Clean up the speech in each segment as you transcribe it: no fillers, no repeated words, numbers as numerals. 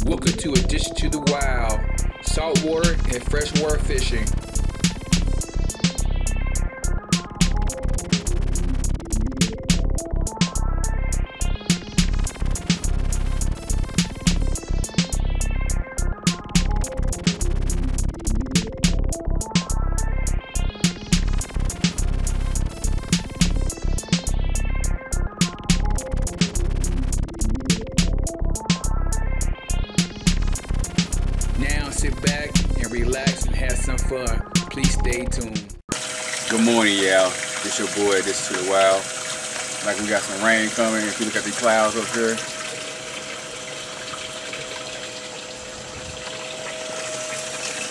Welcome to Addition to the Wild, saltwater and freshwater fishing. Now sit back and relax and have some fun. Please stay tuned. Good morning, y'all. This your boy, This to the Wild. Like we got some rain coming. If you look at the clouds up here.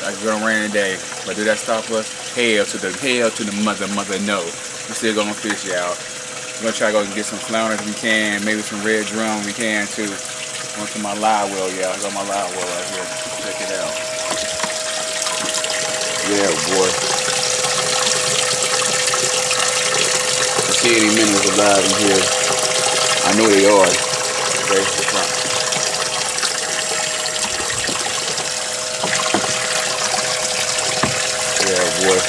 Like it's gonna rain today. But did that stop us? Hell to the mother no. We still gonna fish, y'all. We're gonna try to go and get some flounders if we can, maybe some red drum we can too. Going to my live well, y'all. I got my live well right here. Check it out. Yeah, boy. I see any minnows alive in here. I know they are. Okay, yeah, boy.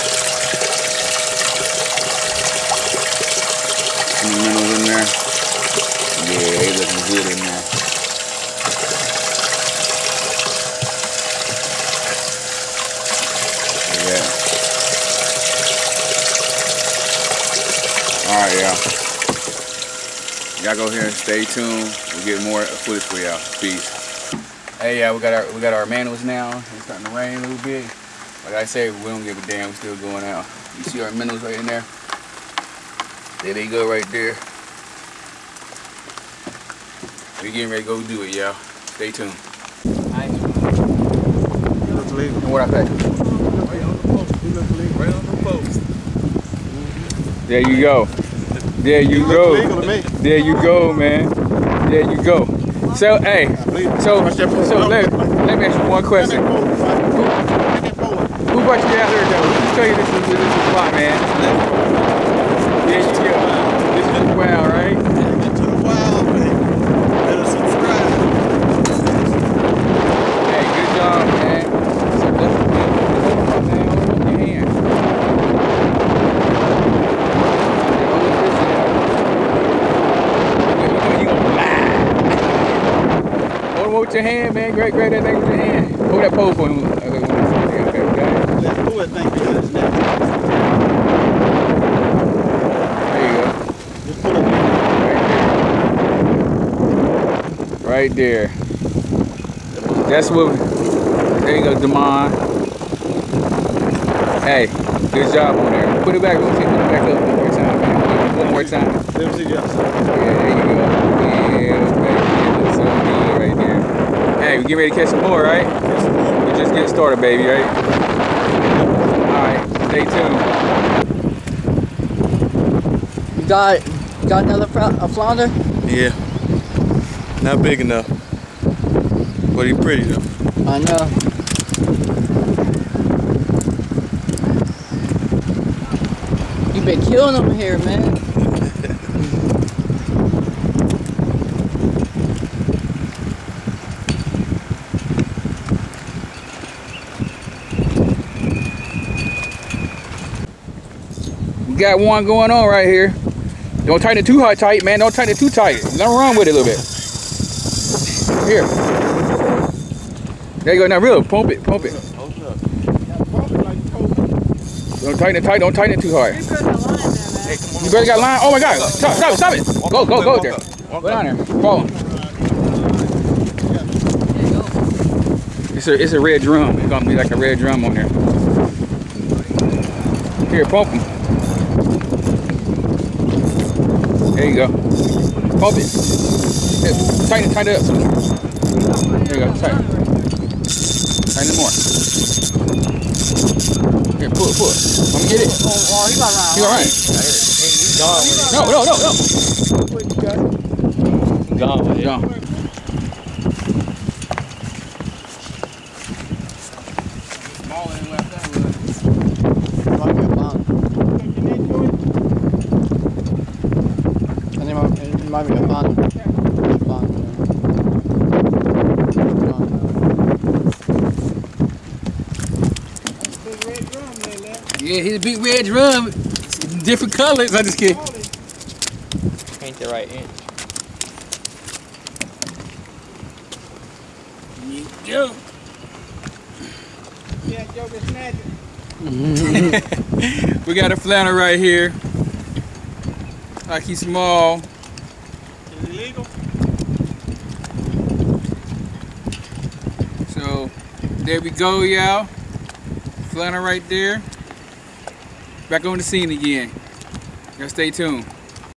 Any minnows in there? Yeah, they looking good in there. Yeah. Alright, y'all. Y'all go here and stay tuned. We'll get more footage for y'all. Peace. Hey, yeah, we got our minnows now. It's starting to rain a little bit. Like I said, we don't give a damn. We're still going out. You see our minnows right in there? There they go right there. We getting ready to go do it, y'all. Stay tuned. And what I say? Right on the post. There you go. There you go. There you go, man. There you go. So, hey, so let me ask you one question. Who brought you out here, though? Who tell you this is spot, man? There you go. This is the wild, right? Get to the wild, man. Better subscribe. Hey, good job, man. So that's hold your hand. Hold with your hand, man. Grab that thing with your hand. Hold that pole for him. Okay, got it. Let's pull that thing behind his neck. There you go. Just pull it Right there. That's what. There you go, Damon. Hey, good job on there. Put it back. Put it back up one more time, man. One more time. Let me see you outside. Yeah, there you go. Yeah, baby. That's so good right there. Hey, we get ready to catch some more, right? We're just getting started, baby, right? Alright, stay tuned. You got another flounder? Yeah. Not big enough. But he's pretty though. I know. You've been killing them here, man. We got one going on right here. Don't tighten it too tight, man. Don't tighten it too tight. Let them run with it a little bit. Here. There you go. Now, real. Pump it. Pump it. Don't tighten it tight. Don't tighten it too hard. You better got line. Oh my God. Stop it. Go there. Go down there. Follow him. It's a red drum. It's going to be like a red drum on there. Here, pump him. There you go. Pump it. Here, tighten it up some more. There you go. Tighten it more. Here, pull it. Let me get it. Oh, he got around. He all right. No. Gone. It might be a fun. Yeah, he's a big red drum. Different colors. I just kidding. Ain't the right inch. Yo. Yeah, Joe can snatch it. We got a flounder right here. Like he's small. Is it legal? So there we go, y'all. Flounder right there. Back on the scene again. Y'all stay tuned.